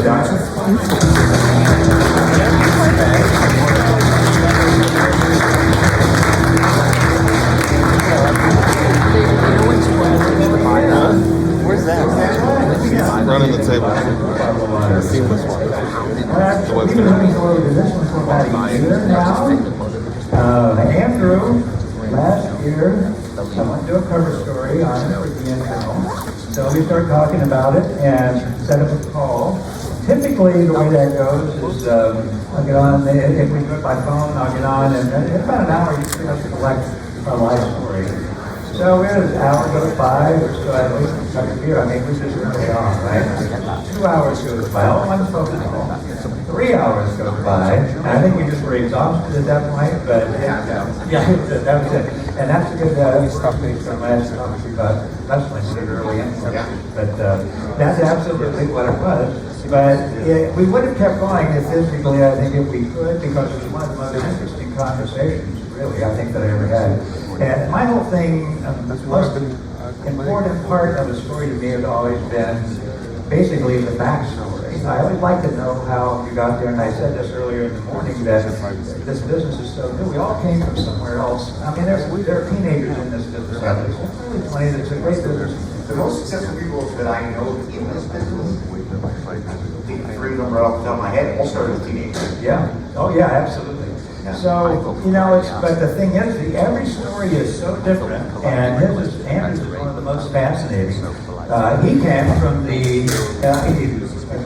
Where's that? Running the table. Seamless one. The Web3. Andrew, last year, I went to do a cover story on it for DNJournal. So we start talking about it and set up a call. Typically, the way that goes is I'll get on, if we do it by phone, I'll get on, and in about an hour, you pretty much collect a live story. So we had an hour go by, we're still at least a beer. I mean, we just really on, right? 2 hours goes by, all one phone call. 3 hours goes by, and I think we just were exhausted at that point, but yeah, that was it. And that's a good stuff from last obviously about wrestling a little early in, but that's absolutely what it was. But we would have kept going physically, I think, if we could, because it was one of the most interesting conversations, really, I think, that I ever had. And my whole thing, the most important part of the story to me has always been basically the backstory. I always like to know how you got there, and I said this earlier in the morning that this business is so new. We all came from somewhere else. I mean, there are teenagers in this business. It's really funny. It's a great business. The most successful people that I know in this business, three of them right off the top of my head, all started as teenagers. Yeah. Oh, yeah, absolutely. So, you know, but the thing is, every story is so different, and Andrew's is one of the most fascinating. He came from he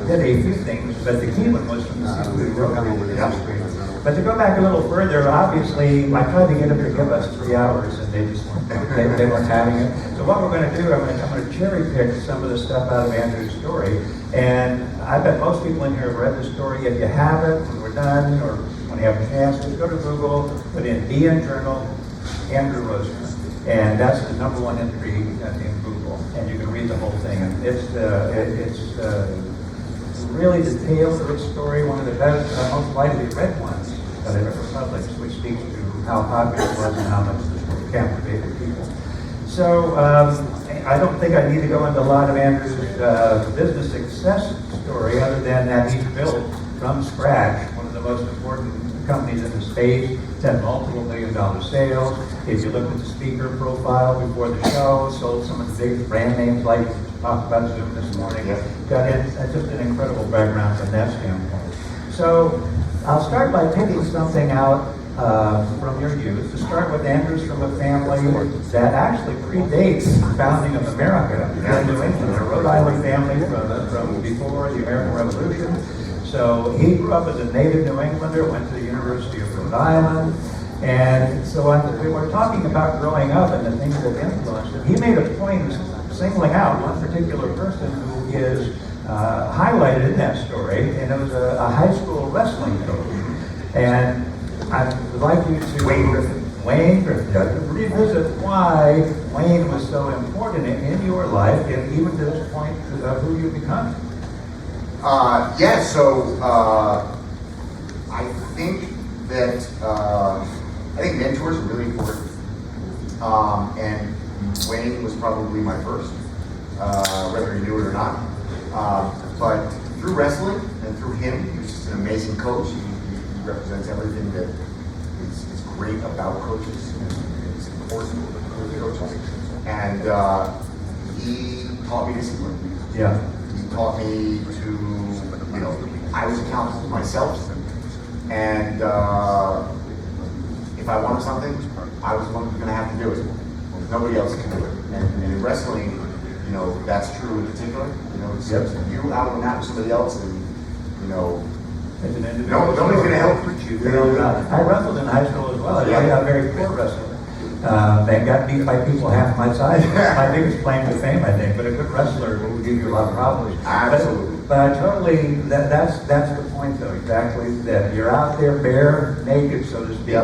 did a few things, but the key one was from the seafood industry. But to go back a little further, obviously, I tried to get him to give us 3 hours, and they just they weren't having it. So what we're going to do, I'm going to cherry pick some of the stuff out of Andrew's story, and I bet most people in here have read the story. If you haven't, when we're done, or when you have a chance, just go to Google, put in DNJournal, Andrew Rosener, and that's the #1 entry in Google, and you can read the whole thing. And it's really detailed rich story, one of the best, most widely read ones that I've ever published, which speaks to how popular it was and how much the story captivated people. So I don't think I need to go into a lot of Andrew's business success story, other than that he's built from scratch one of the most important companies in the space. It's had multiple $1 million sales. If you look at the speaker profile before the show, sold some of the biggest brand names like talked about Zoom this morning. Got in, that's just an incredible background from that standpoint. So I'll start by picking something out from your youth. To start with, Andrew's from a family that actually predates the founding of America in New England, a Rhode Island family from before the American Revolution. So he grew up as a native New Englander, went to the University of Rhode Island, and so we were talking about growing up and the things that influenced him. He made a point of singling out one particular person who is highlighted in that story, and it was a high school wrestling coach. And I would like you to Wayne Griffin, revisit why Wayne was so important in your life, and even to this point, who you become. So I think that I think mentors are really important, and Wayne was probably my first, whether he knew it or not. But through wrestling and through him, he was just an amazing coach. He represents everything that is great about coaches, and it's important with coaches. And he taught me discipline. Yeah. He taught me to, I was accountable to myself, and if I wanted something, I was the one who was going to have to do it. Nobody else can do it. And in wrestling, that's true in particular. It's you out on the map with somebody else, and nobody's going to help you. I wrestled in high school as well. I was a very poor wrestler. And got beat by people half my size. My biggest claim to fame, I think. But a good wrestler will give you a lot of problems. Absolutely. But I totally, that's the point, though, exactly, that you're out there bare, naked, so to speak.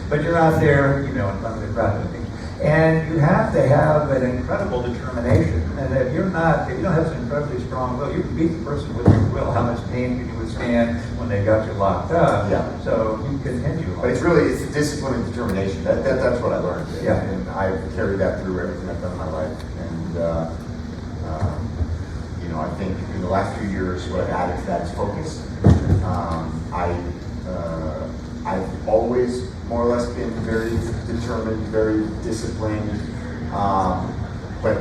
But you're out there, in front of the crowd of things. And you have to have an incredible determination. And if you don't have an incredibly strong will, you can beat the person with your will. How much pain can you withstand when they got you locked up? Yeah. So you continue. But it's the discipline and determination. That's what I learned. Yeah. And I've carried that through everything I've done in my life. And I think the last few years, what I've added to that is focus. I've always more or less been very determined, very disciplined, but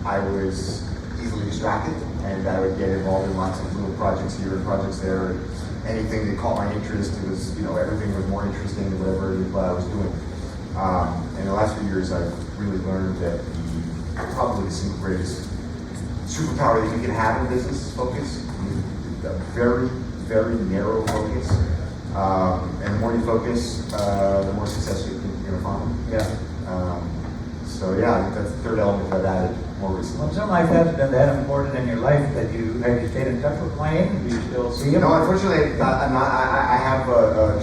I was easily distracted, and I would get involved in lots of little projects here and projects there. Anything that caught my interest, it was, everything was more interesting than whatever it was I was doing. In the last few years, I've really learned that probably the single greatest superpower that you can have in business is focus. A very, very narrow focus. And the more you focus, the more success you're going to find. Yeah. So yeah, I think that's the third element that I've added more recently. Well, something like that's been that important in your life that have you stayed in touch with Wayne? Do you still see him? No, unfortunately, I'm not. I have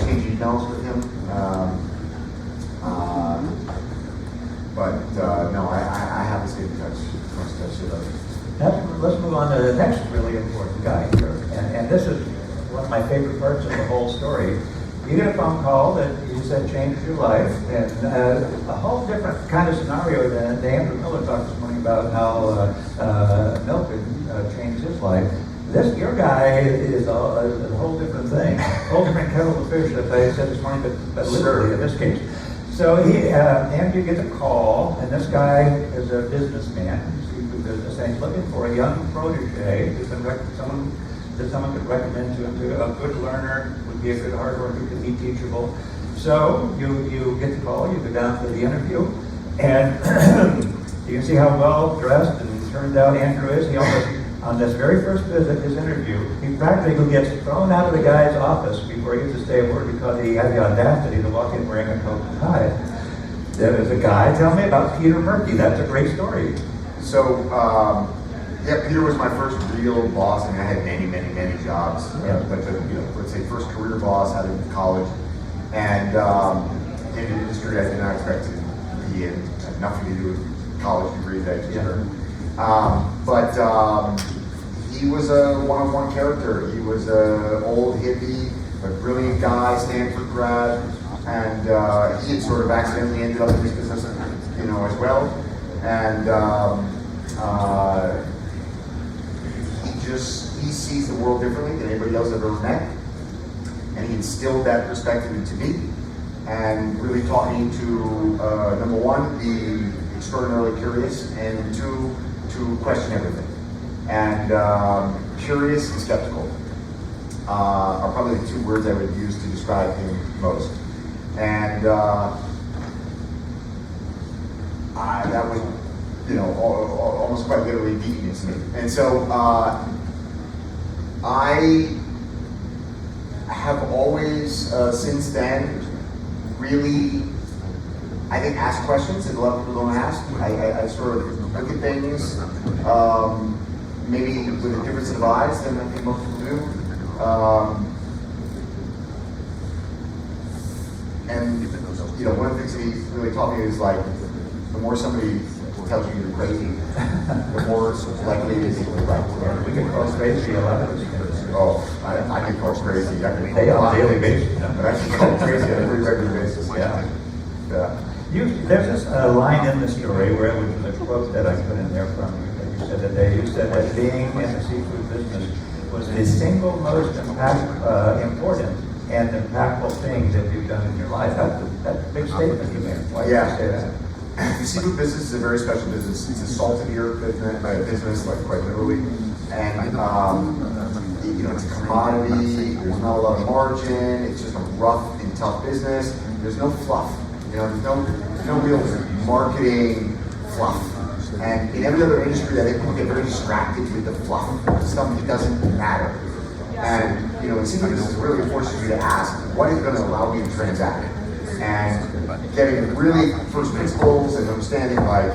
changed emails with him. But no, I haven't stayed in touch much with him. Let's move on to the next really important guy here. And this is one of my favorite parts of the whole story. You get a phone call that you said changed your life, and a whole different kind of scenario than Andrew Miller talked this morning about how Milken changed his life. Your guy is a whole different thing, a whole different kettle of fish, as I said this morning, but literally in this case. So Andrew gets a call, and this guy is a businessman, seafood business, and he's looking for a young protege, someone could recommend to him, a good learner, would be a good hard worker, could be teachable. So you get the call, you go down to the interview, and you can see how well dressed and turned out Andrew is. He almost, on this very first visit, his interview, he practically gets thrown out of the guy's office before he gets to stay at work because he had the audacity to walk in wearing a coat and tie. There was a guy, tell me about Peter Murphy. That's a great story. So, yeah, Peter was my first real boss. I mean, I had many jobs, but let's say first career boss out of college, and in an industry I did not expect to be in. It had nothing to do with college degrees I just earned. But he was a one-on-one character. He was an old hippie, a brilliant guy, Stanford grad, and he had sort of accidentally ended up in this business, as well. And he sees the world differently than anybody else I've ever met, and he instilled that perspective into me, and really taught me to number one, be extraordinarily curious, and two, to question everything. And curious and skeptical are probably the two words I would use to describe him most. And that was, almost quite literally beating it to me. And so I have always, since then, really, I think, asked questions that a lot of people don't ask. I sort of look at things, maybe with a different set of eyes than I think most people do. And one of the things that he really taught me is like, the more somebody tells you you're crazy, the more likely it is that you're right. We get called crazy a lot of us. Oh, I get called crazy. They on a daily basis. But I get called crazy on a pretty regular basis. Yeah. Yeah. There's this line in the story where it was a quote that I put in there from you. That you said that being in the seafood business was the single most important and impactful thing that you've done in your life. That's a big statement you made. Why did you say that? The seafood business is a very special business. It's a salt of the earth business, like quite literally. And it's a commodity. There's not a lot of margin. It's just a rough and tough business. There's no fluff. There's no real marketing fluff. And in every other industry, I think people get very distracted with the fluff, stuff that doesn't matter. And in seafood business, it really forces you to ask, what is going to allow me to transact? And getting really first principles and understanding, like,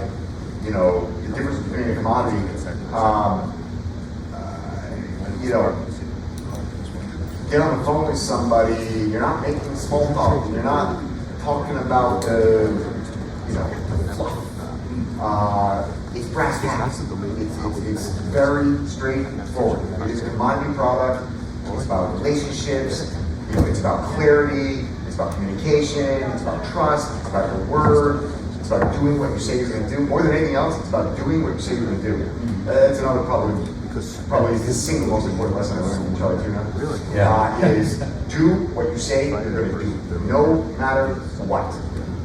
the difference between a commodity. Get on the phone with somebody. You're not making small talk. You're not talking about the fluff. It's brass tacks. It's very straightforward. It is a commodity product. It's about relationships. It's about clarity. It's about communication. It's about trust. It's about your word. It's about doing what you say you're going to do. More than anything else, it's about doing what you say you're going to do. That's another probably probably the single most important lesson I learned from Charlie Tuna. Really? Yeah. Is do what you say you're going to do, no matter what.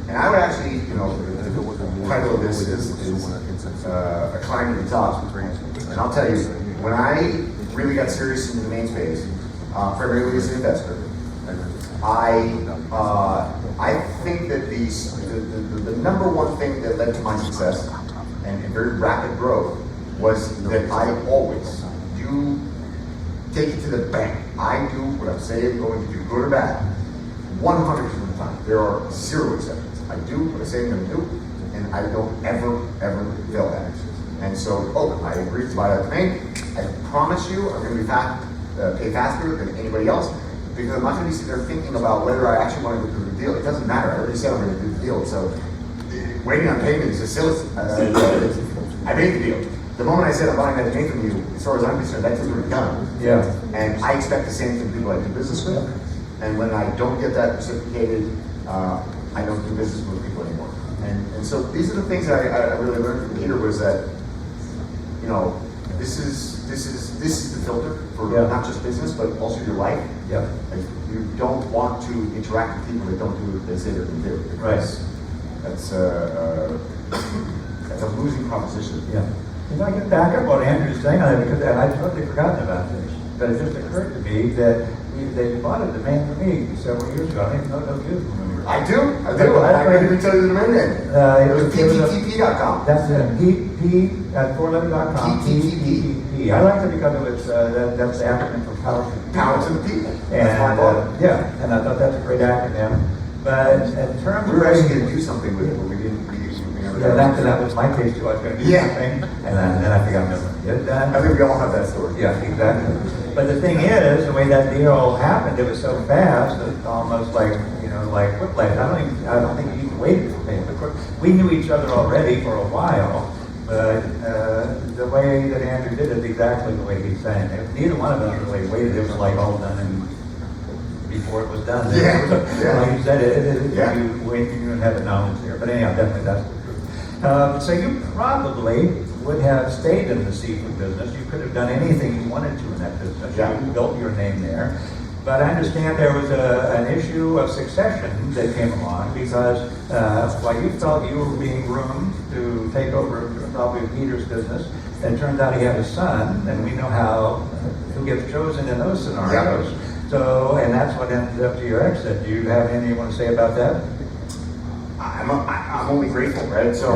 And I would actually, the title of this is a climb to the top. And I'll tell you, when I really got serious in the domain space, primarily as an investor, I think that the number one thing that led to my success and very rapid growth was that I always do take it to the bank. I do what I say I'm going to do, good or bad, 100% of the time. There are zero exceptions. I do what I say I'm going to do, and I don't ever fail at it. And so, I agreed to buy that domain. I promise you, I'm going to be pay faster than anybody else, because I'm not going to be sitting there thinking about whether I actually want to do the deal. It doesn't matter. I already said I'm going to do the deal. So waiting on payment is just silly. I made the deal. The moment I said I'm buying that domain from you, as far as I'm concerned, that deal's already done. Yeah. And I expect the same from people I do business with. And when I don't get that reciprocated, I don't do business with people anymore. And so these are the things that I really learned from Peter, was that, this is the filter for not just business, but also your life. Yeah. Like, you don't want to interact with people that don't do what they say they're going to do. Because that's a losing proposition. Yeah. If I get back up what Andrew's saying on it, because I totally forgotten about this, but it just occurred to me that they bought a domain for me several years ago. I didn't know you remember. I do. I can't even tell you the domain name. It was pttp.com. That's it. p@411.com. PTTP. I liked it because it was that's the acronym for Power to the Power to the people. And and I thought that's a great acronym. But in terms we were actually going to do something with it, but we didn't. That was my case too. I was going to do something, and then I think I'm never going to get it done. I think we all have that story. Yeah, exactly. But the thing is, the way that deal happened, it was so fast, that almost like whiplash. I don't think you even waited for me. We knew each other already for a while, but the way that Andrew did it, exactly the way he's saying it. Neither one of us really waited. It was like all done and before it was done. Like you said, you wait and you didn't have the knowledge there. But anyhow, definitely that's the truth. So you probably would have stayed in the seafood business. You could have done anything you wanted to in that business. You built your name there. But I understand there was an issue of succession that came along because while you felt you were being groomed to take over probably Peter's business, it turns out he had a son, and we know who gets chosen in those scenarios. Yeah. So, and that's what ended up to your exit. Do you have anything you want to say about that? I'm only grateful, right? So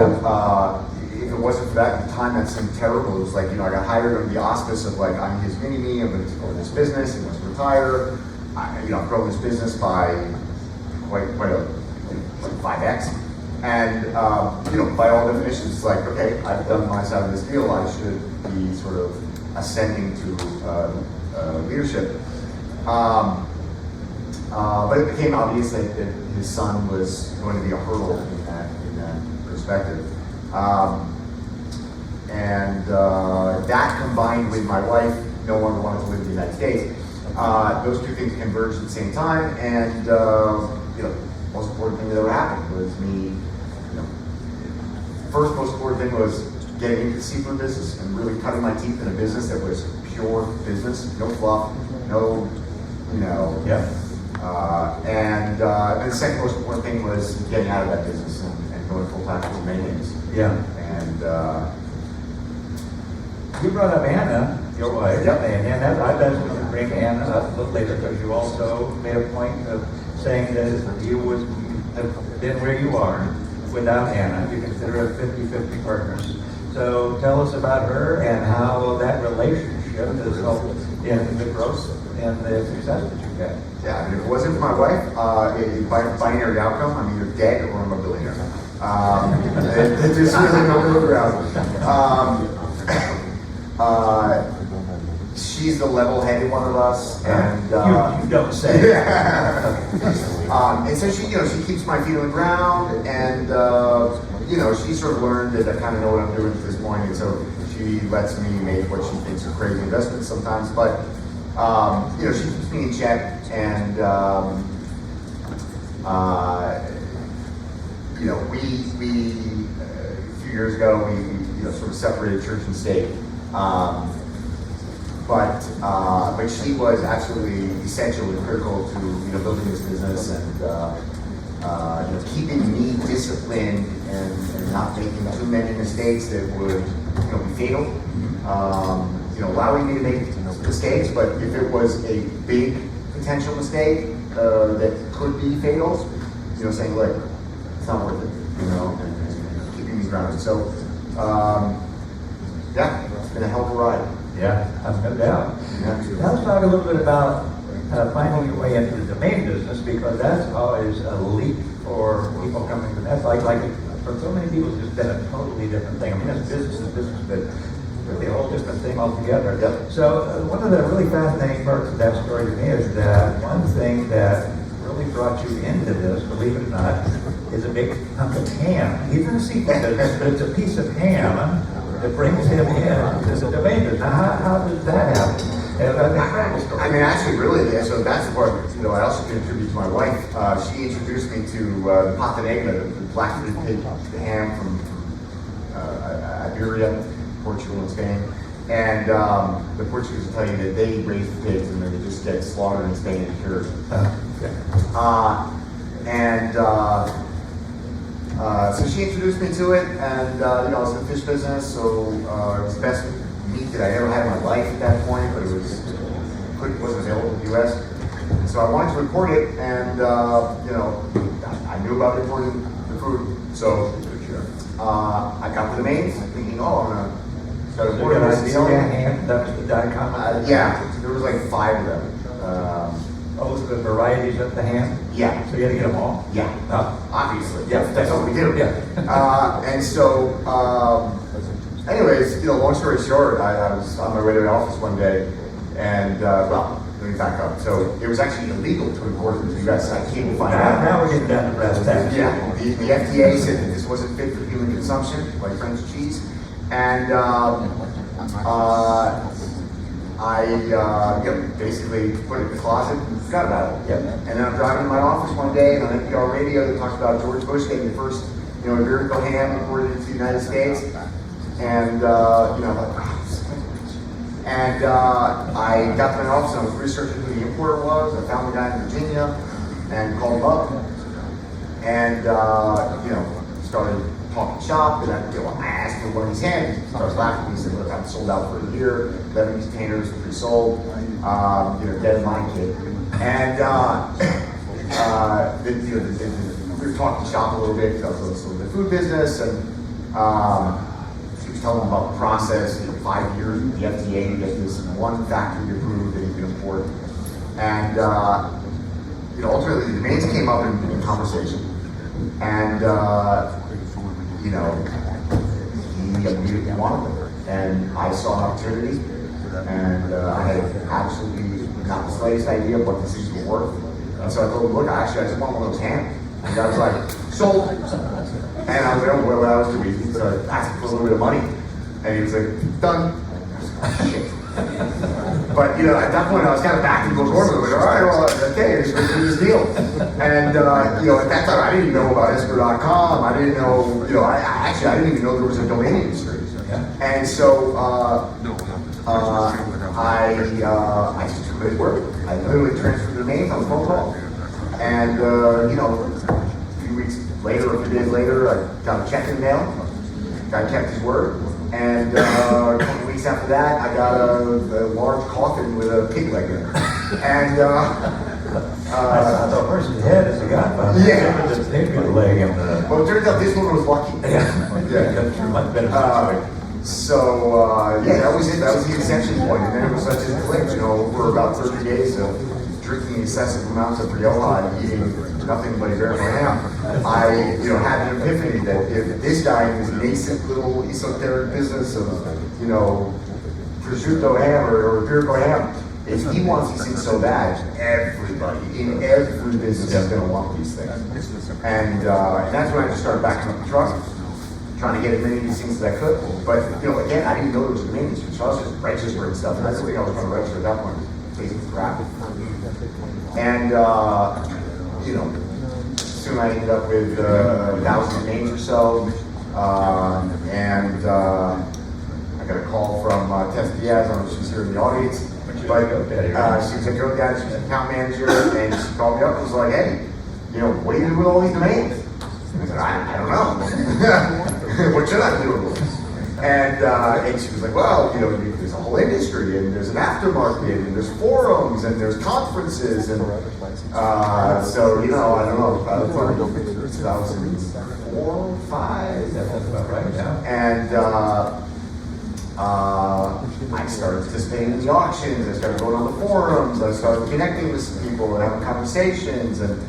if it wasn't for that, at the time that seemed terrible. It was like, I got hired under the auspice of like, I'm his mini-me, I'm going to take over this business, he wants to retire. I've grown this business by quite a 5x. And by all definitions, it's like, okay, I've done my side of this deal, I should be sort of ascending to leadership. But it became obvious that his son was going to be a hurdle in that perspective. That combined with my wife no longer wanted to live in the United States, those two things converged at the same time, and most important thing that ever happened was me, first most important thing was getting into the seafood business and really cutting my teeth in a business that was pure business, no fluff, no. And the second most important thing was getting out of that business and going full-time for domain names. Yeah. And you brought up Anna, your wife, Yep. and I was going to bring Anna up a little later because you also made a point of saying that you would have been where you are without Anna. You consider it 50-50 partners. So tell us about her and how that relationship has helped in the growth and the success that you've had. yeah, if it wasn't for my wife, binary outcome, I'm either dead or I'm a billionaire. There's really no middle ground. She's the level-headed one of us, and you don't say. And so she keeps my feet on the ground, and she sort of learned that I kind of know what I'm doing at this point, and so she lets me make what she thinks are crazy investments sometimes, but she keeps me in check, and we a few years ago we sort of separated church and state. but she was absolutely essential and critical to building this business and keeping me disciplined and not making too many mistakes that would be fatal. Allowing me to make mistakes, but if it was a big potential mistake that could be fatal, saying, look, it's not worth it, and keeping me grounded. So, yeah, it's been a hell of a ride. Yeah, that's no doubt. Yeah. Now let's talk a little bit about finding your way into the domain business, because that's always a leap for people coming to that. Like for so many people, it's just been a totally different thing. I mean, that's business is business, but really a whole different thing altogether. Yep. So one of the really fascinating parts of that story to me is that one thing that really brought you into this, believe it or not, is a big hunk of ham. He's in the sequel business, but it's a piece of ham that brings him in to the domain business. Now, how does that happen? I mean, actually, really, yeah, so that's the part, I also contribute to my wife. She introduced me to the pata negra, the black-footed pig, the ham from Iberia, Portugal, and Spain. And the Portuguese will tell you that they raise the pigs and then they just get slaughtered in Spain and cured. So she introduced me to it, and I was in the fish business, so it was the best meat that I ever had in my life at that point, but it wasn't available in the U.S. So I wanted to import it, and I knew about importing the food, so I got the domains, thinking, I'm gonna start importing this. That was the .com? Yeah, there was like 5 of them. The varieties of the ham? Yeah. So you had to get them all? Yeah, obviously. Yeah, that's what we do. Yeah. And so, anyways, long story short, I was on my way to the office one day, and let me back up. So it was actually illegal to import it to the U.S. I came to find out. Now we're getting down to brass tacks. Yeah, the FDA said that this wasn't fit for human consumption, like French cheese, and I basically put it in the closet and forgot about it. Yep. And then I'm driving to my office one day, and on NPR radio they talked about George Bush getting the first, Iberico ham imported into the United States, and I got to my office and I was researching who the importer was. I found the guy in Virginia and called him up, and started talking shop, and I asked for one of these hams. He starts laughing. He said, look, I'm sold out for a year, 11 of these containers pre-sold, dead in line, kid. And we were talking shop a little bit, because I was in the food business, and he was telling him about the process. 5 years with the FDA to get this one factory approved that he could import. And ultimately the domains came up in conversation, and he immediately wanted them, and I saw an opportunity, and I had absolutely not the slightest idea what this thing would work. And so I told him, look, I just want one of those hams. And the guy was like, sold. And I was like, oh, well, that was too easy. So I asked him for a little bit of money, and he was like, done. Shit. But at that point I was kind of back into the corner. Like, all right, well, okay, let's do this deal. And at that time I didn't even know about Esper.com. I didn't know, I didn't even know there was a domain industry. And so I just took his word. I literally transferred the domains on a phone call. And a few weeks later, or a few days later, I got a check in the mail. Guy kept his word. And a couple weeks after that, I got a large coffin with a pig leg in it. And I thought person's head is a godfather. Yeah. Just pig leg in the. Well, it turns out this one was lucky. That's much better. That was it. That was the inception point. And then it was such a click, over about 30 days of drinking excessive amounts of Rioja and eating nothing but Iberico ham, I had an epiphany that if this guy in his nascent little esoteric business of prosciutto ham or Iberico ham, if he wants these things so bad, everybody in every business is going to want these things. And that's when I just started backing up the truck, trying to get as many of these things as I could. But again, I didn't know there was a domain industry, so I was just registering stuff, and I didn't think I was going to register at that point. Tasting crap. And soon I ended up with 1,000 names or so, and I got a call from Tess Diaz, I don't know if she's here in the audience, but she's a GoDaddy, she's an account manager, and she called me up and was like, hey, you know, what do you do with all these domains? I said, I don't know. What should I do with them? And she was like, well, you know, there's a whole industry, and there's an aftermarket, and there's forums, and there's conferences, and so, you know, I don't know, 2004 or 5, That's about right, yeah. and I started participating in the auctions, I started going on the forums, I started connecting with some people and having conversations, and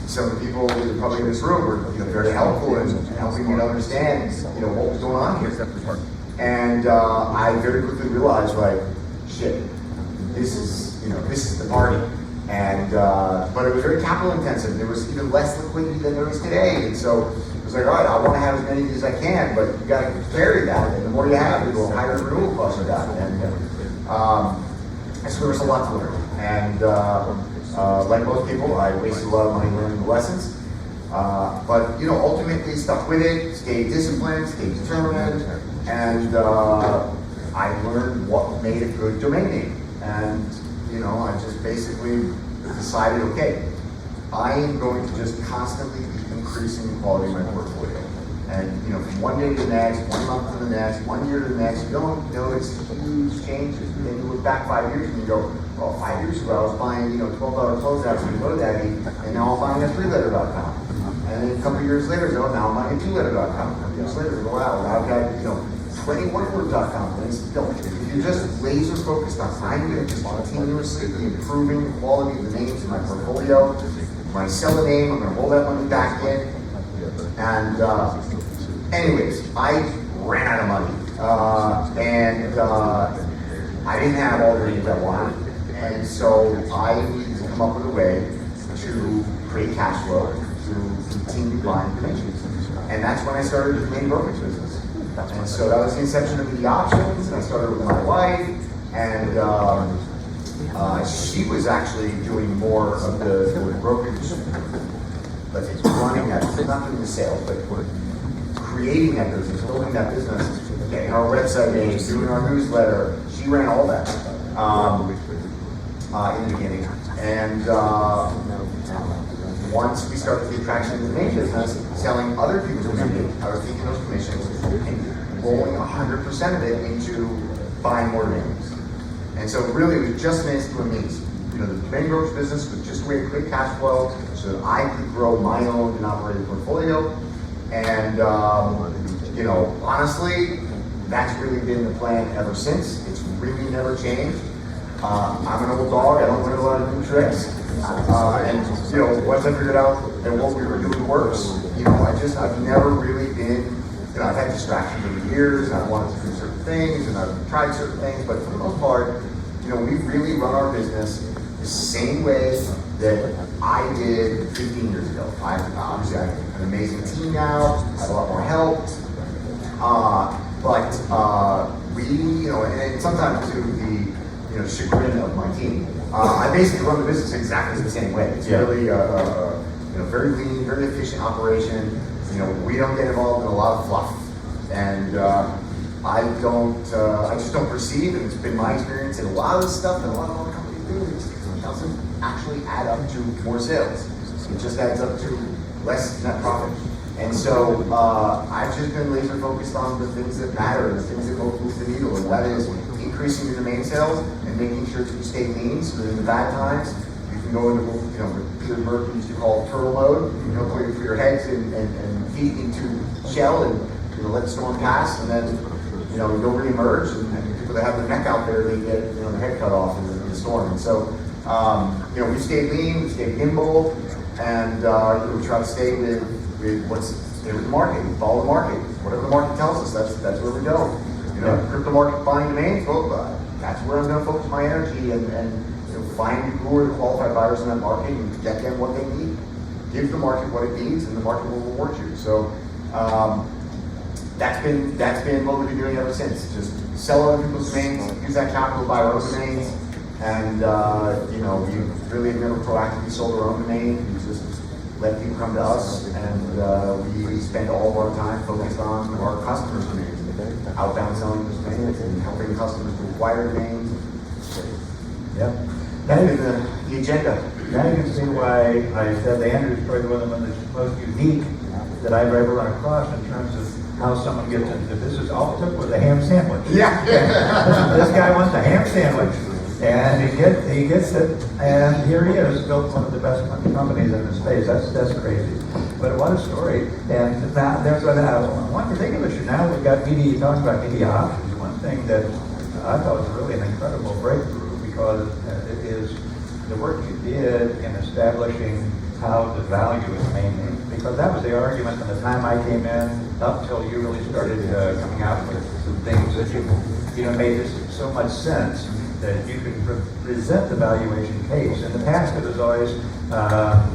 some of the people probably in this room were, you know, very helpful in helping me to understand, you know, what was going on here. And I very quickly realized, like, shit, this is the party. And but it was very capital intensive. There was even less liquidity than there is today. And so it was like, all right, I want to have as many as I can, but you got to carry that. And the more you have, the higher the renewal costs are got. And so there was a lot to learn. And like most people, I wasted a lot of money learning the lessons. But, you know, ultimately stuck with it, stayed disciplined, stayed determined, and I learned what made a good domain name. And, you know, I just basically decided, okay, I am going to just constantly be increasing the quality of my portfolio. And, you know, from one day to the next, 1 month to the next, 1 year to the next, you don't notice huge changes. Then you look back 5 years and you go, well, 5 years ago I was buying, you know, $12 closeouts from GoDaddy, and now I'm buying a 3letter.com. And then a couple years later, no, now I'm buying a 2letter.com. A couple years later, go out, and I've got, you know, 21word.com. If you're just laser focused on, I'm going to just continuously be improving the quality of the names in my portfolio. When I sell a name, I'm going to roll that money back in. And anyways, I ran out of money. And I didn't have all the names I wanted. And so I needed to come up with a way to create cash flow to continue buying domains. And that's when I started the domain brokerage business. And so that was the inception of the options, and I started with my wife, and she was actually doing more of the brokerage, let's say, running that, not doing the sales, but creating that business, building that business, getting our website made, doing our newsletter. She ran all that in the beginning. And once we started to get traction in the domain business, selling other people's domain, I was taking those commissions and rolling 100% of it into buying more domains. And so really it was just an means to a means. You know, the domain brokerage business was just a way to create cash flow so that I could grow my own and operated portfolio. And you know, honestly, that's really been the plan ever since. It's really never changed. I'm an old dog, I don't learn a lot of new tricks. And you know, once I figured out that what we were doing works, you know, I've never really been, you know, I've had distractions over the years, and I wanted to do certain things, and I've tried certain things, but for the most part, you know, we really run our business the same way that I did 15 years ago. Obviously I have an amazing team now, I have a lot more help, but we, you know, and sometimes to the, you know, chagrin of my team, I basically run the business exactly the same way. It's really, you know, very lean, very efficient operation. You know, we don't get involved in a lot of fluff, and I just don't perceive, and it's been my experience in a lot of the stuff that a lot of other companies do, it doesn't actually add up to more sales. It just adds up to less net profit. And so I've just been laser focused on the things that matter, the things that move the needle, and that is increasing your domain sales and making sure that you stay lean so that in the bad times you can go into, you know, what Peter Murphy used to call turtle mode. You know, put your heads and feet into shell and, you know, let the storm pass, and then, you know, you'll reemerge, and people that have their neck out there, they get, you know, their head cut off in the storm. And so, you know, we stay lean, we stay nimble, and you know, we try to stay with what's there with the market. We follow the market. Whatever the market tells us, that's where we go. You know, crypto market buying domains, well, that's where I'm going to focus my energy and you know, find who are the qualified buyers in that market and get them what they need. Give the market what it needs, and the market will reward you. So that's been what we've been doing ever since. Just sell other people's domains, use that capital to buy our own domains, and you know, we really have never proactively sold our own domain. We just let people come to us, and we spend all of our time focused on our customers' domains. outbound selling those domains and helping customers to acquire domains. Yep. That's been the agenda. Now you can see why I said the Andrew story is one of the most unique that I've ever run across in terms of how someone gets into business. All it took was a ham sandwich. Yeah. This guy wants a ham sandwich, and he gets it, and here he is, built one of the best companies in the space. That's crazy. But what a story. And now there's one particular issue. Now we've got media, talking about media options. One thing that I thought was really an incredible breakthrough, because it is the work you did in establishing how to value a domain name. Because that was the argument from the time I came in up till you really started coming out with some things that made so much sense that you could present the valuation case. In the past, it was always,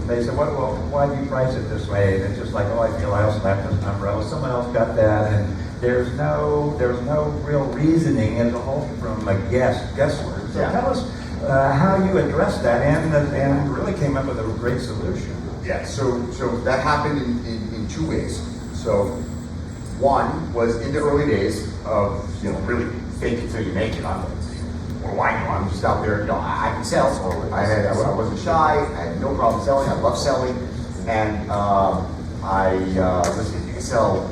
they said, well, why do you price it this way? And it's just like, oh, I feel I also have this number. Oh, someone else got that. And there's no real reasoning as a whole from a guesswork. So tell us how you addressed that and really came up with a great solution. Yeah, so that happened in two ways. So one was in the early days of, really fake it till you make it. What do I know? I'm just out there, I can sell. I wasn't shy, I had no problem selling, I love selling. And listen, you can sell,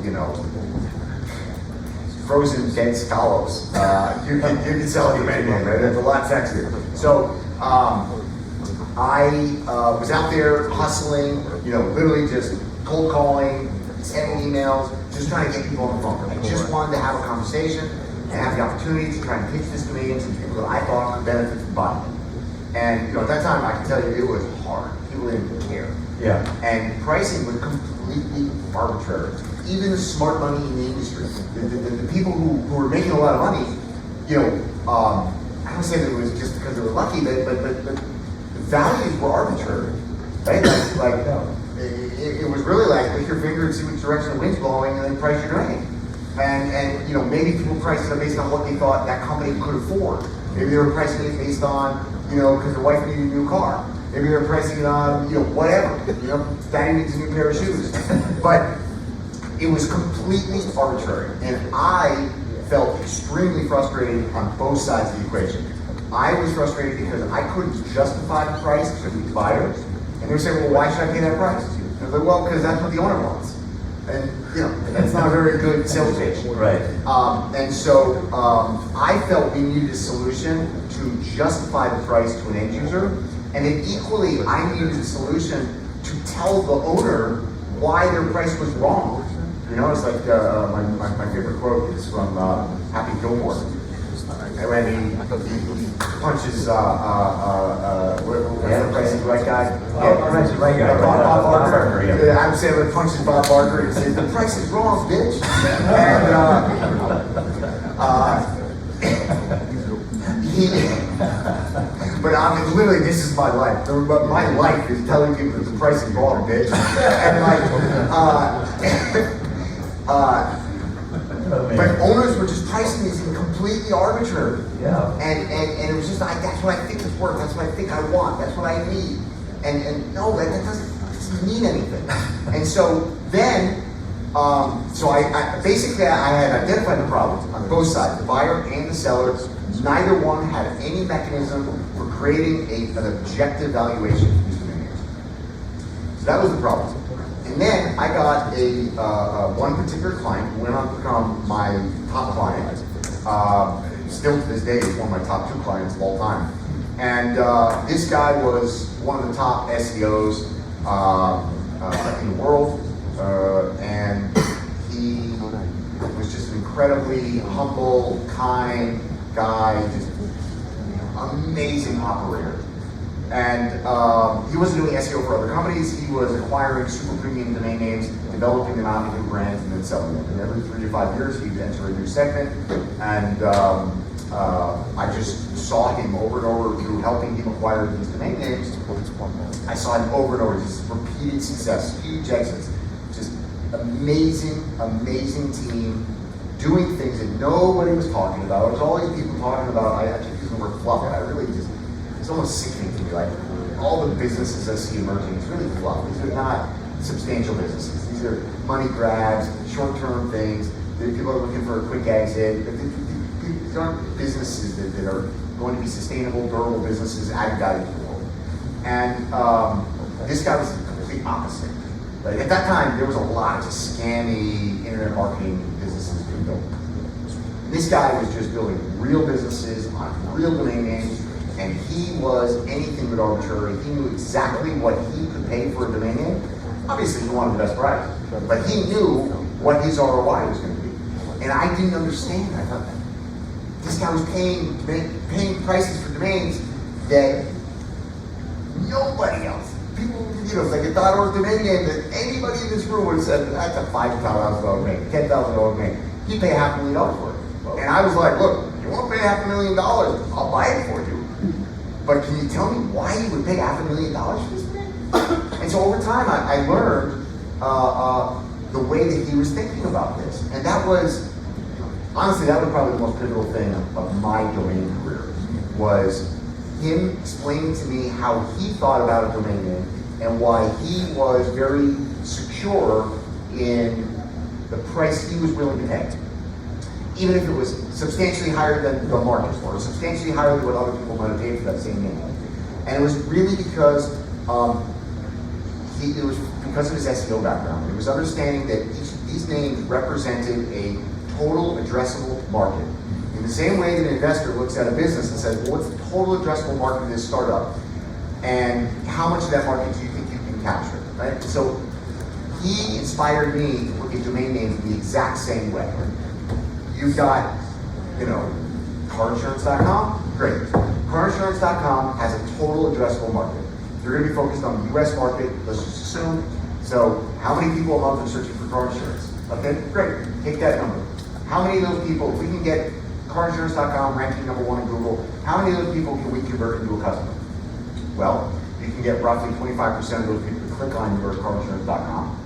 frozen dead scallops. You can sell a domain name, right? It's a lot sexier. So I was out there hustling, literally just cold calling, sending emails, just trying to get people on the phone. I just wanted to have a conversation and have the opportunity to try and pitch this domain to people that I thought could benefit from buying it. And at that time, I can tell you it was hard. People didn't care. Yeah. And pricing was completely arbitrary. Even the smart money in the industry, the people who were making a lot of money, I don't say that it was just because they were lucky, but the values were arbitrary, right? It was really like lick your finger and see which direction the wind's blowing, and then price your domain. And maybe people priced it based on what they thought that company could afford. Maybe they were pricing it based on because their wife needed a new car. Maybe they were pricing it on whatever. Daddy needs a new pair of shoes. But it was completely arbitrary, and I felt extremely frustrated on both sides of the equation. I was frustrated because I couldn't justify the price to the buyer, and they were saying, well, why should I pay that price? And I was like, well, because that's what the owner wants. And that's not a very good sales pitch. Right. And so I felt we needed a solution to justify the price to an end user, and then equally, I needed a solution to tell the owner why their price was wrong. It's like my favorite quote is from Happy Gilmore. When he punches, the Price is Right guy? Price is Right guy. Bob Barker. Yeah. Adam Sandler punches Bob Barker and says, the price is wrong, bitch. But I mean, literally, this is my life. My life is telling people that the price is wrong, bitch. But owners were just pricing these things completely arbitrary. Yeah. And it was just like, that's what I think is worth, that's what I think I want, that's what I need. And no, that doesn't mean anything. And so then, I basically had identified the problem on both sides, the buyer and the seller. Neither one had any mechanism for creating an objective valuation for these domains. So that was the problem. And then I got one particular client who went on to become my top client. Still to this day is one of my top 2 clients of all time. And this guy was one of the top SEOs in the world. And he was just an incredibly humble, kind guy, just amazing operator. And he wasn't doing SEO for other companies. He was acquiring super premium domain names, developing them out into new brands, and then selling them. And every 3 to 5 years, he'd enter a new segment. And I just saw him over and over through helping him acquire these domain names. I saw him over and over, just repeated success, huge exits. Just amazing, amazing team, doing things that nobody was talking about. It was all these people talking about, I keep using the word fluff, and I really just, it's almost sickening to me. Like, all the businesses I see emerging, it's really fluff. These are not substantial businesses. These are money grabs, short-term things. People are looking for a quick exit. These aren't businesses that are going to be sustainable, durable businesses adding value to the world. And this guy was the complete opposite. Like at that time, there was a lot of just scammy internet marketing businesses being built. This guy was just building real businesses on real domain names, and he was anything but arbitrary. He knew exactly what he could pay for a domain name. Obviously, he wanted the best price, but he knew what his ROI was going to be. And I didn't understand. I thought this guy was paying prices for domains that nobody else. People, it's like a .org domain name that anybody in this room would have said, that's a $5,000 domain, $10,000 domain. He'd pay $500,000 for it. And I was like, look, you won't pay $500,000, I'll buy it for you. But can you tell me why you would pay $500,000 for this domain? And so over time, I learned the way that he was thinking about this. And that was, honestly, that was probably the most pivotal thing of my domain career, was him explaining to me how he thought about a domain name and why he was very secure in the price he was willing to pay. Even if it was substantially higher than the market or substantially higher than what other people might have paid for that same name. And it was really because it was because of his SEO background. It was understanding that these names represented a total addressable market. In the same way that an investor looks at a business and says, well, what's the total addressable market of this startup? And how much of that market do you think you can capture, right? So he inspired me to look at domain names in the exact same way. You've got, carinsurance.com, great. Carinsurance.com has a total addressable market. You're going to be focused on the US market, let's just assume. So how many people a month are searching for car insurance? Okay, great, take that number. How many of those people, if we can get carinsurance.com ranking #1 in Google, how many of those people can we convert into a customer? Well, you can get roughly 25% of those people to click on your carinsurance.com.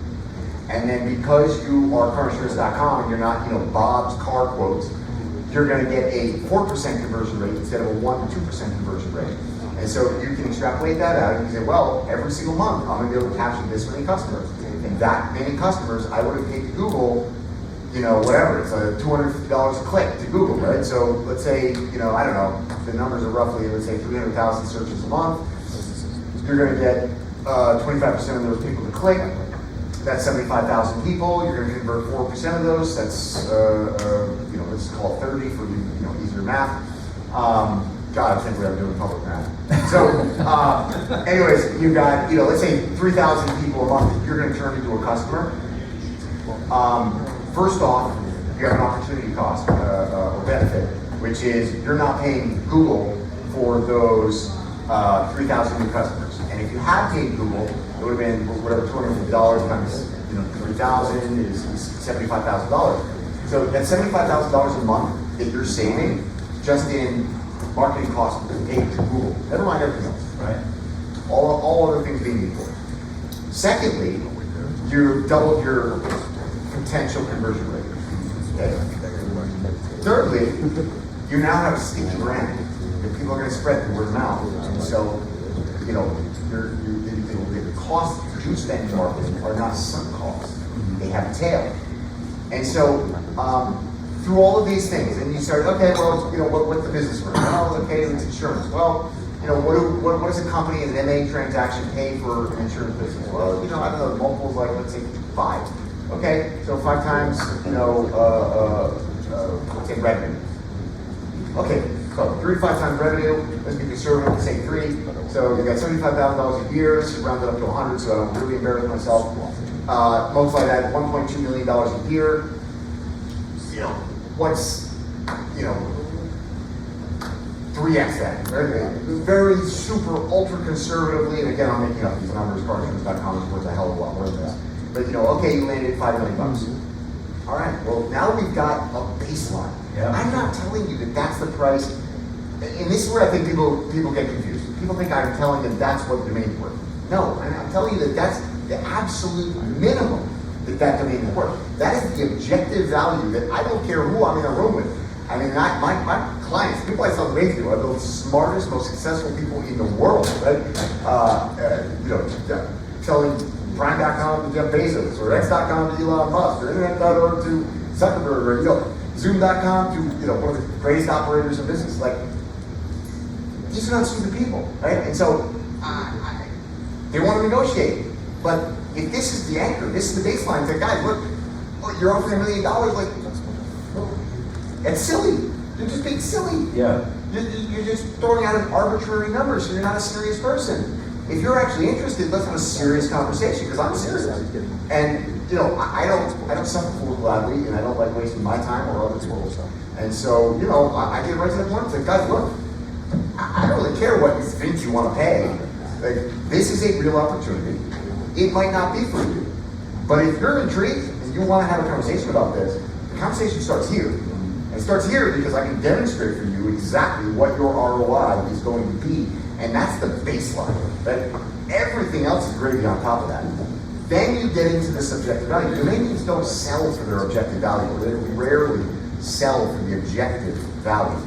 And then because you are carinsurance.com and you're not, Bob's Car Quotes, you're going to get a 4% conversion rate instead of a 1 to 2% conversion rate. And so you can extrapolate that out and you say, well, every single month I'm going to be able to capture this many customers. And that many customers I would have paid to Google, whatever, it's $250 a click to Google, right? So let's say, I don't know, the numbers are roughly, let's say 300,000 searches a month. You're going to get 25% of those people to click. That's 75,000 people. You're going to convert 4% of those. That's, let's call it 30 for easier math. God, I think we are doing public math. So, anyways, you've got, let's say 3,000 people a month that you're going to turn into a customer. First off, you have an opportunity cost or benefit, which is you're not paying Google for those 3,000 new customers. And if you had paid Google, it would have been whatever $250 times 3,000 is $75,000. So that's $75,000 a month that you're saving just in marketing costs paid to Google. Never mind everything else, right? All other things being equal. Secondly, you've doubled your potential conversion rate. Okay. Thirdly, you now have a sticky brand. People are going to spread the word of mouth. And so, the costs you spend in marketing are not sunk costs. They have a tail. And so, through all of these things, and you start, okay, well, what's the business for? Oh, okay, it's insurance. Well, what does a company in an MA transaction pay for an insurance business? Well, I don't know, the multiples like, let's say 5. Okay, so 5 times, let's say revenue. Okay, so 3 to 5 times revenue, let's be conservative, let's say 3. So you got $75,000 a year, so round it up to 100, so I don't really embarrass myself. Multiply that $1.2 million a year. What's 3x that? Very super ultra conservatively, and again, I'm making up these numbers. Carinsurance.com is worth a hell of a lot more than that. But okay, you landed $5 million. All right. Well, now we've got a baseline. Yeah. I'm not telling you that that's the price. And this is where I think people get confused. People think I'm telling them that's what the domain is worth. No, I'm telling you that that's the absolute minimum that domain is worth. That is the objective value that I don't care who I'm in a room with. I mean, my clients, people I sell domains to, are the smartest, most successful people in the world, right? Selling Prime.com to Jeff Bezos, or X.com to Elon Musk, or Internet.org to Zuckerberg, or, you know, Zoom.com to, you know, one of the greatest operators in business. Like, these are not stupid people, right? And so, they want to negotiate. But if this is the anchor, this is the baseline, say, guys, look, you're offering $1 million, like, it's silly. You're just being silly. Yeah. You're just throwing out an arbitrary number, so you're not a serious person. If you're actually interested, let's have a serious conversation, because I'm serious. And, you know, I don't suffer fools gladly, and I don't like wasting my time or other people's. And so, you know, I get right to the point and say, guys, look, I don't really care what you think you want to pay. Like, this is a real opportunity. It might not be for you. But if you're intrigued and you want to have a conversation about this, the conversation starts here. And it starts here because I can demonstrate for you exactly what your ROI is going to be. And that's the baseline. Right? Everything else is gravy on top of that. Then you get into the subjective value. Domain names don't sell for their objective value. They rarely sell for the objective value.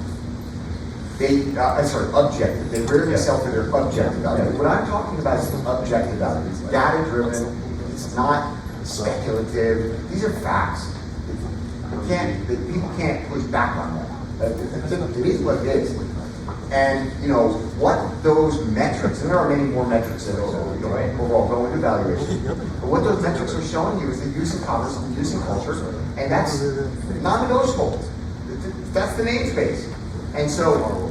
Objective. They rarely sell for their objective value. What I'm talking about is objective value. It's data-driven. It's not speculative. These are facts. People can't push back on that. It is what it is. And, you know, what those metrics, and there are many more metrics that overall go into evaluation, but what those metrics are showing you is the use of commerce and the use of culture, and that's non-negotiable. That's the namespace. And so,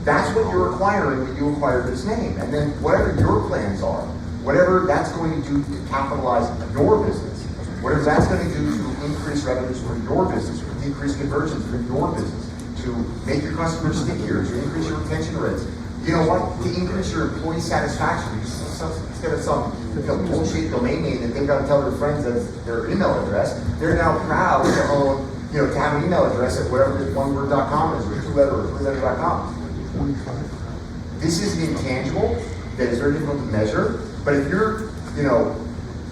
that's what you're acquiring when you acquire this name. And then whatever your plans are, whatever that's going to do to capitalize your business, whatever that's going to do to increase revenues for your business, or increase conversions for your business, to make your customers stickier, to increase your retention rates. You know what? To increase your employee satisfaction. Instead of some bullshit domain name that they've got to tell their friends as their email address, they're now proud to own, you know, to have an email address at whatever this oneword.com is, or two-letter or three-letter.com. This is an intangible that is very difficult to measure, but if you're, you know,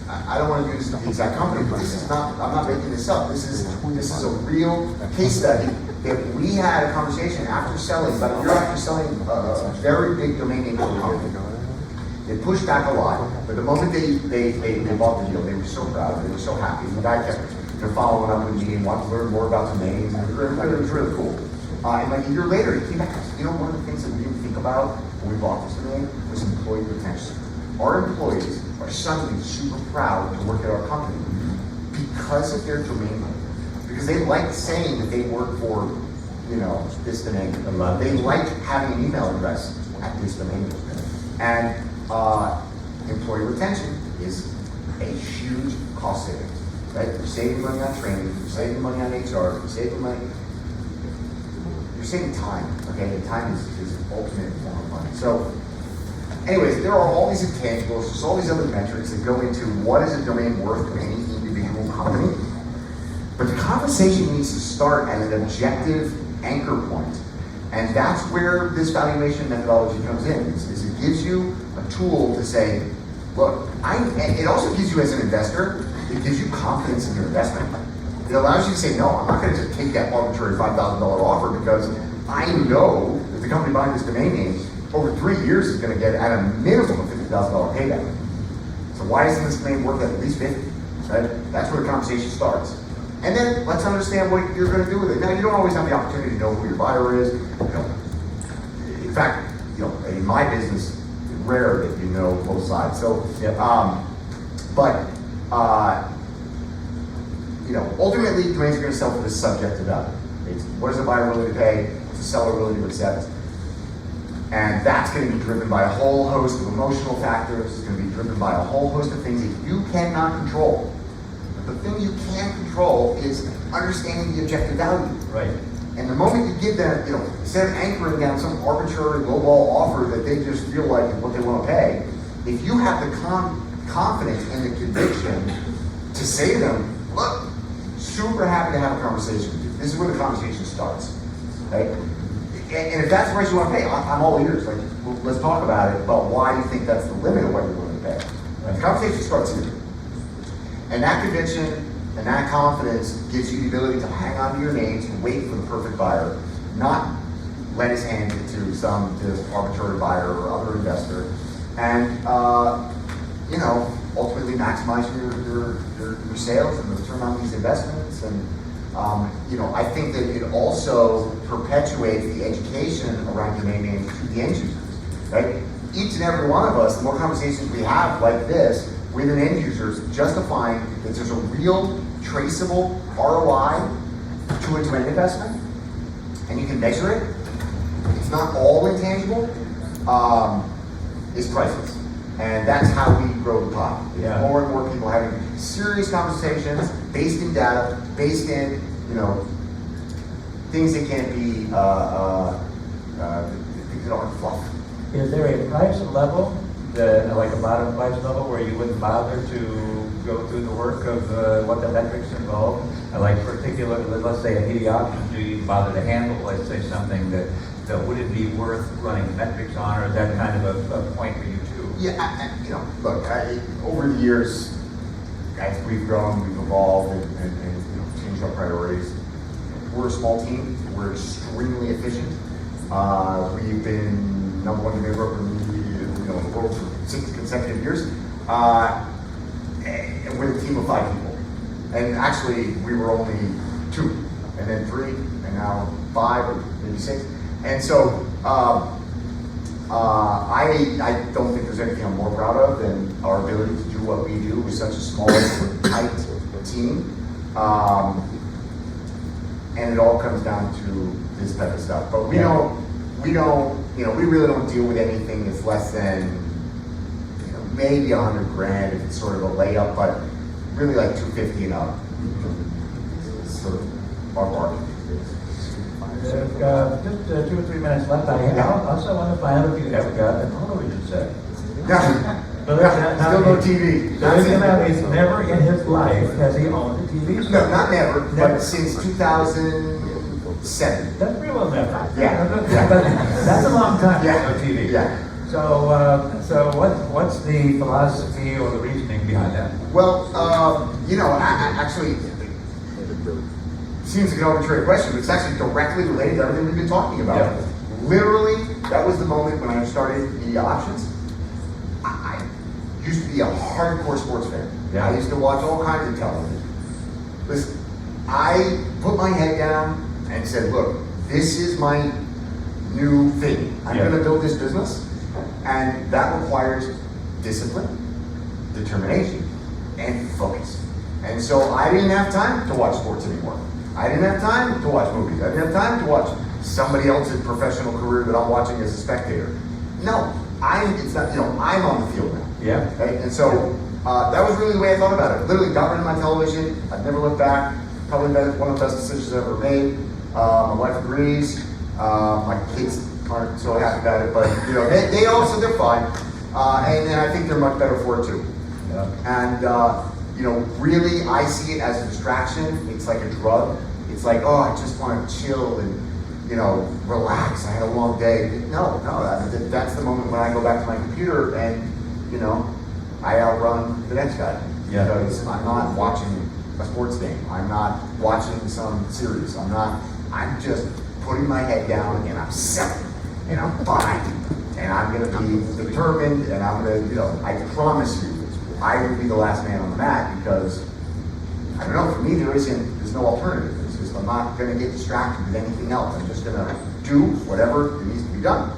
I don't want to use the exact company, but this is not, I'm not making this up. This is a real case study that we had a conversation after selling, about a year after selling a very big domain name to a company. They pushed back a lot, but the moment they bought the deal, they were so proud, they were so happy. The guy kept following up with me and wanted to learn more about domains, and it was really cool. And like a year later, he came back and said, you know, one of the things that we didn't think about when we bought this domain was employee retention. Our employees are suddenly super proud to work at our company because of their domain name. Because they like saying that they work for, you know, this domain. They like having an email address at this domain. And employee retention is a huge cost savings, right? You're saving money on training, you're saving money on HR, you're saving money, you're saving time, okay? And time is the ultimate form of money. So, anyways, there are all these intangibles, there's all these other metrics that go into what is a domain worth to any individual company. But the conversation needs to start at an objective anchor point. And that's where this valuation methodology comes in. Is it gives you a tool to say, look, and it also gives you as an investor, it gives you confidence in your investment. It allows you to say, no, I'm not going to just take that arbitrary $5,000 offer because I know that the company buying this domain name over 3 years is going to get at a minimum of $50,000 payback. So why isn't this domain worth at least 50? Right? That's where the conversation starts. And then let's understand what you're going to do with it. Now, you don't always have the opportunity to know who your buyer is. You know, in fact, you know, in my business, it's rare that you know both sides. So, you know, ultimately, domains are going to sell for the subjective value. It's what is a buyer willing to pay? What's a seller willing to accept? And that's going to be driven by a whole host of emotional factors. It's going to be driven by a whole host of things that you cannot control. The thing you can control is understanding the objective value. Right. And the moment you give them, you know, instead of anchoring down some arbitrary lowball offer that they just feel like is what they want to pay, if you have the confidence and the conviction to say to them, look, super happy to have a conversation with you. This is where the conversation starts. Right? And if that's the price you want to pay, I'm all ears. Like, well, let's talk about it, but why you think that's the limit of what you're willing to pay. Right? The conversation starts here. And that conviction and that confidence gives you the ability to hang on to your names and wait for the perfect buyer, not let his hand it to some arbitrary buyer or other investor. And, you know, ultimately maximize your sales and the return on these investments. And I think that it also perpetuates the education around domain names to the end users, right? Each and every one of us, the more conversations we have like this with an end users, justifying that there's a real traceable ROI to a domain investment, and you can measure it. It's not all intangible. Is priceless. And that's how we grow the pie. Yeah. More and more people having serious conversations based in data, based in, things that can't be, things that aren't fluff. Is there a price level, like a bottom price level, where you wouldn't bother to go through the work of what the metrics involve? Like particular, let's say a media auction, do you bother to handle, let's say, something that would it be worth running metrics on, or is that kind of a point for you too? Yeah, look, over the years, as we've grown, we've evolved and changed our priorities. We're a small team. We're extremely efficient. We've been number one domain broker in the world for 6 consecutive years. And we're a team of 5 people. And actually, we were only 2, and then 3, and now 5, or maybe 6. And so, I don't think there's anything I'm more proud of than our ability to do what we do with such a small, tight team. And it all comes down to this type of stuff. But we really don't deal with anything that's less than, maybe $100,000 if it's sort of a layup, but really like $250 and up. It's sort of our market. Just 2 or 3 minutes left. I also want to find out if you ever got a television set. Still no TV. He's never in his life has he owned a TV set. No, not never, but since 2007. That's pretty well never. Yeah. But that's a long time. Yeah. No TV. Yeah. So what's the philosophy or the reasoning behind that? Well, actually, seems like an arbitrary question, but it's actually directly related to everything we've been talking about. Yeah. Literally, that was the moment when I started media options. I used to be a hardcore sports fan. Yeah. I used to watch all kinds of television. Listen, I put my head down and said, look, this is my new thing. I'm going to build this business, and that requires discipline, determination, and focus. And so I didn't have time to watch sports anymore. I didn't have time to watch movies. I didn't have time to watch somebody else's professional career that I'm watching as a spectator. No, I'm on the field now. Yeah. Okay? And so that was really the way I thought about it. Literally got rid of my television. I've never looked back. Probably one of the best decisions I've ever made. My wife agrees. My kids aren't so happy about it, but they also, they're fine. And I think they're much better for it too. Yeah. And really, I see it as a distraction. It's like a drug. It's like, oh, I just want to chill and, relax. I had a long day. No, that's the moment when I go back to my computer and, I outrun the next guy. Yeah. Because I'm not watching a sports game. I'm not watching some series. I'm just putting my head down and I'm selling and I'm buying. And I'm going to be determined and I'm going to, I promise you, I will be the last man on the mat because, I don't know, for me there's no alternative. It's just I'm not going to get distracted with anything else. I'm just going to do whatever it needs to be done.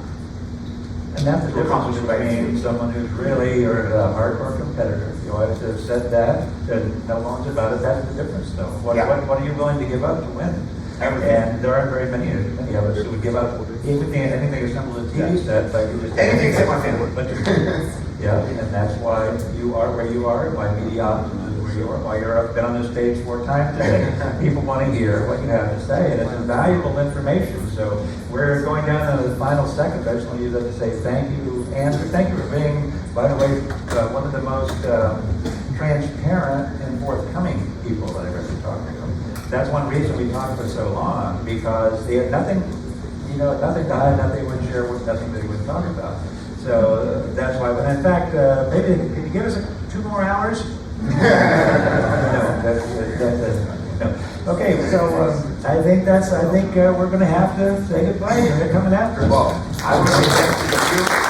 And that's the difference between someone who's really a hardcore competitor. You always have said that, and no one's about it. That's the difference, though. What are you willing to give up to win? Everything. And there aren't very many of us who would give up anything as simple as TV sets. Like you just anything except my family. Yeah, and that's why you are where you are, why media options is where you are, why you're up on this stage 4 times today. People want to hear what you have to say, and it's invaluable information. So we're going down to the final seconds. I just want to use that to say thank you, Andrew. Thank you for being, by the way, one of the most transparent and forthcoming people that I've ever talked to. That's one reason we talked for so long, because they had nothing, nothing to hide, nothing they would share, nothing they would talk about. So that's why. But in fact, maybe can you give us 2 more hours? No. Okay, so I think we're going to have to say goodbye. They're coming after us. Well, I would say thank you.